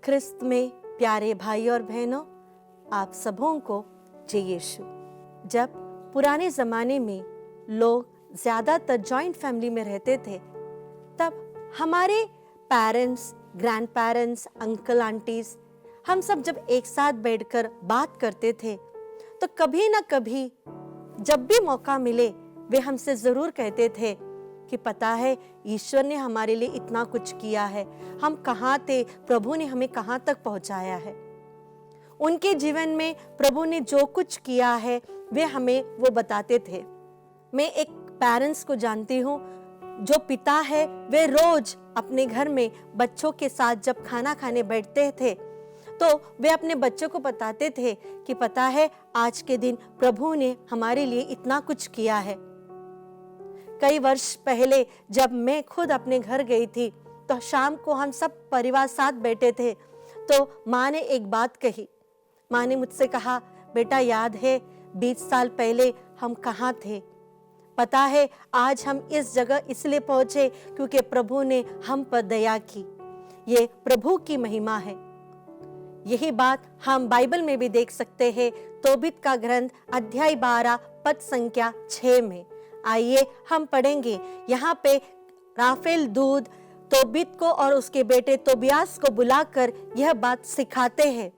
ख्रिस्त में प्यारे भाई और बहनों, आप सबों को जय यीशु। जब पुराने ज़माने में लोग ज़्यादातर जॉइंट फैमिली में रहते थे, तब हमारे parents, grand parents, uncle aunties, हम सब जब एक साथ बैठकर बात करते थे तो कभी ना कभी जब भी मौका मिले वे हमसे ज़रूर कहते थे कि पता है ईश्वर ने हमारे लिए इतना कुछ किया है, हम कहाँ थे, प्रभु ने हमें कहाँ तक पहुँचाया है। उनके जीवन में प्रभु ने जो कुछ किया है वे हमें वो बताते थे। मैं एक पेरेंट्स को जानती हूँ, जो पिता है वे रोज अपने घर में बच्चों के साथ जब खाना खाने बैठते थे तो वे अपने बच्चों को बताते थे कि पता है आज के दिन प्रभु ने हमारे लिए इतना कुछ किया है। कई वर्ष पहले जब मैं खुद अपने घर गई थी तो शाम को हम सब परिवार साथ बैठे थे तो माँ ने एक बात कही। माँ ने मुझसे कहा, बेटा याद है 20 साल पहले हम कहाँ थे? पता है आज हम इस जगह इसलिए पहुंचे क्योंकि प्रभु ने हम पर दया की। ये प्रभु की महिमा है। यही बात हम बाइबल में भी देख सकते हैं, तोबित का ग्रंथ अध्याय 12 पद संख्या 6 में। आइए हम पढ़ेंगे। यहाँ पे राफेल दूत तोबित को और उसके बेटे तोबियास को बुलाकर यह बात सिखाते हैं।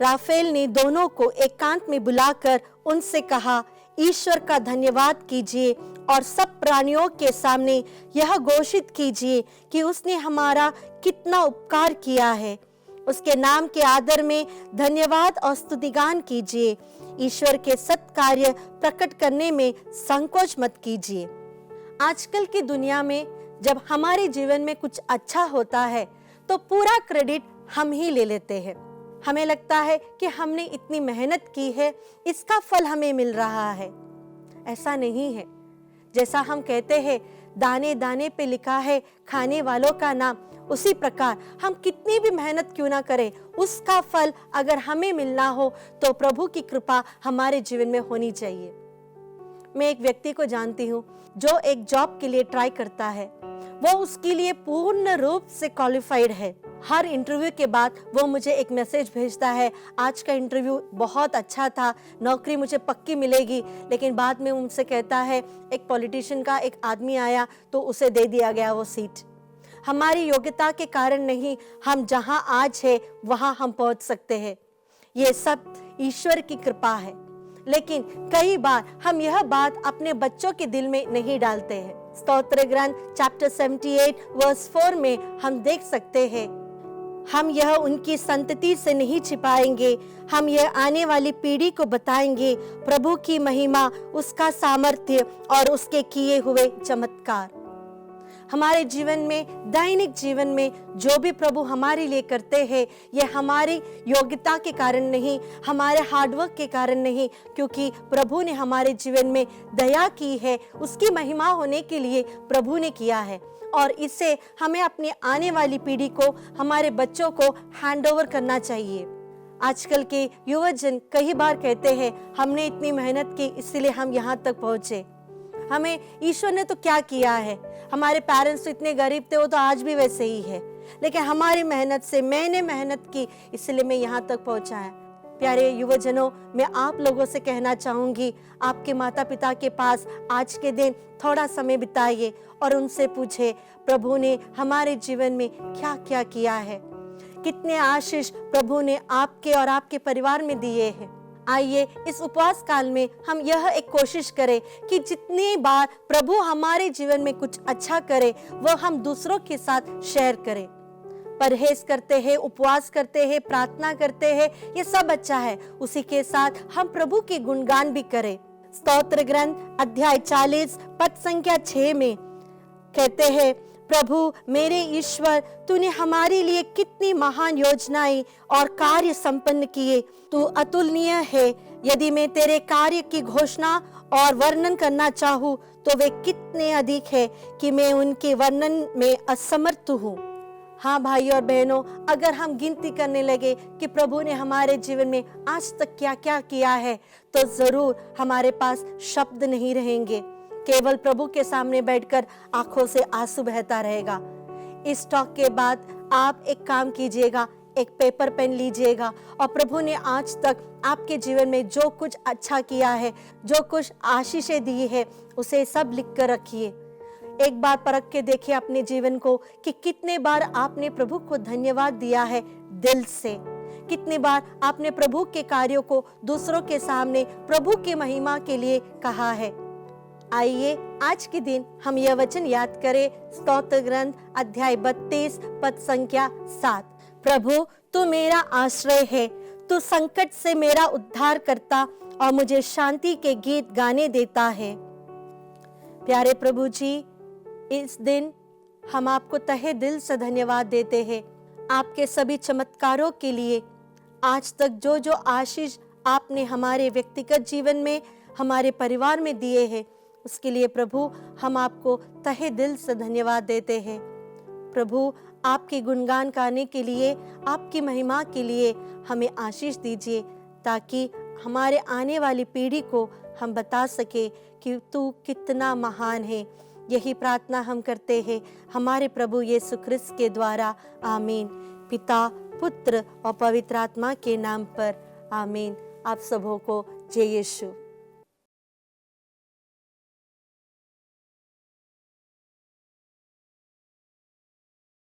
राफेल ने दोनों को एकांत में बुलाकर उनसे कहा, ईश्वर का धन्यवाद कीजिए और सब प्राणियों के सामने यह घोषित कीजिए कि उसने हमारा कितना उपकार किया है। उसके नाम के आदर में धन्यवाद और स्तुतिगान कीजिए। ईश्वर के सत्कार्य प्रकट करने में संकोच मत कीजिए। आजकल की दुनिया में जब हमारे जीवन में कुछ अच्छा होता है तो पूरा क्रेडिट हम ही ले लेते हैं। हमें लगता है कि हमने इतनी मेहनत की है, इसका फल हमें मिल रहा है। ऐसा नहीं है। जैसा हम कहते हैं दाने दाने पे लिखा है खाने वालों का नाम, उसी प्रकार हम कितनी भी मेहनत क्यों ना करें, उसका फल अगर हमें मिलना हो तो प्रभु की कृपा हमारे जीवन में होनी चाहिए। मैं एक व्यक्ति को जानती हूँ जो एक जॉब के लिए ट्राई करता है। वो उसके लिए पूर्ण रूप से क्वालिफाइड है। हर इंटरव्यू के बाद वो मुझे एक मैसेज भेजता है, आज का इंटरव्यू बहुत अच्छा था, नौकरी मुझे पक्की मिलेगी। लेकिन बाद में मुझसे कहता है एक पॉलिटिशियन का एक आदमी आया तो उसे दे दिया गया वो सीट। हमारी योग्यता के कारण नहीं, हम जहां आज है वहां हम पहुंच सकते हैं। ये सब ईश्वर की कृपा है। लेकिन कई बार हम यह बात अपने बच्चों के दिल में नहीं डालते हैं। स्तोत्र ग्रंथ चैप्टर 78 वर्स 4 में हम देख सकते हैं, हम यह उनकी संतति से नहीं छिपाएंगे, हम यह आने वाली पीढ़ी को बताएंगे प्रभु की महिमा, उसका सामर्थ्य और उसके किए हुए चमत्कार। हमारे जीवन में, दैनिक जीवन में जो भी प्रभु हमारे लिए करते हैं, यह हमारी योग्यता के कारण नहीं, हमारे हार्डवर्क के कारण नहीं, क्योंकि प्रभु ने हमारे जीवन में दया की है। उसकी महिमा होने के लिए प्रभु ने किया है और इसे हमें अपनी आने वाली पीढ़ी को, हमारे बच्चों को हैंड ओवर करना चाहिए। आजकल के युवा जन कई बार कहते हैं हमने इतनी मेहनत की इसलिए हम यहाँ तक पहुँचे। हमें ईश्वर ने तो क्या किया है, हमारे पेरेंट्स तो इतने गरीब थे, वो तो आज भी वैसे ही है। लेकिन हमारी मेहनत से, मैंने मेहनत की इसलिए मैं यहाँ तक पहुँचा है। प्यारे युवजनों, मैं आप लोगों से कहना चाहूंगी, आपके माता पिता के पास आज के दिन थोड़ा समय बिताइए और उनसे पूछे प्रभु ने हमारे जीवन में क्या क्या किया है, कितने आशीष प्रभु ने आपके और आपके परिवार में दिए हैं। आइए इस उपवास काल में हम यह एक कोशिश करें कि जितनी बार प्रभु हमारे जीवन में कुछ अच्छा करे वो हम दूसरों के साथ शेयर करें। परहेज करते हैं, उपवास करते हैं, प्रार्थना करते हैं, ये सब अच्छा है, उसी के साथ हम प्रभु के गुणगान भी करें। स्तोत्र ग्रंथ अध्याय 40 पद संख्या 6 में कहते हैं, प्रभु मेरे ईश्वर, तूने हमारे लिए कितनी महान योजनाएं और कार्य संपन्न किए। तू अतुलनीय है। यदि मैं तेरे कार्य की घोषणा और वर्णन करना चाहूँ तो वे कितने अधिक है कि मैं उनके वर्णन में असमर्थ हूँ। हाँ भाई और बहनों, अगर हम गिनती करने लगे कि प्रभु ने हमारे जीवन में आज तक क्या क्या किया है तो जरूर हमारे पास शब्द नहीं रहेंगे। केवल प्रभु के सामने बैठकर आंखों से आंसू बहता रहेगा। इस टॉक के बाद आप एक काम कीजिएगा, एक पेपर पेन लीजिएगा और प्रभु ने आज तक आपके जीवन में जो कुछ अच्छा किया है, जो कुछ आशीषें दी है, उसे सब लिख कर रखिए। एक बार परख के देखिए अपने जीवन को कि कितने बार आपने प्रभु को धन्यवाद दिया है दिल से, कितनी बार आपने प्रभु के कार्यों को दूसरों के सामने प्रभु की महिमा के लिए कहा है। आइए आज के दिन हम यह वचन याद करें। स्तोत्र ग्रंथ अध्याय 32 पद संख्या 7। प्रभु तू मेरा आश्रय है, तू संकट से मेरा उद्धार करता और मुझे शांति के गीत गाने देता है। प्यारे प्रभु जी, इस दिन हम आपको तहे दिल से धन्यवाद देते हैं आपके सभी चमत्कारों के लिए। आज तक जो जो आशीष आपने हमारे व्यक्तिगत जीवन में, हमारे परिवार में दिए हैं, उसके लिए प्रभु हम आपको तहे दिल से धन्यवाद देते हैं। प्रभु आपके गुणगान गाने के लिए, आपकी महिमा के लिए हमें आशीष दीजिए, ताकि हमारे आने वाली पीढ़ी को हम बता सके कि तू कितना महान है। यही प्रार्थना हम करते हैं हमारे प्रभु यीशु ख्रिस्त के द्वारा। आमीन। पिता, पुत्र और पवित्र आत्मा के नाम पर। आमीन। आप सबों को जय यीशु।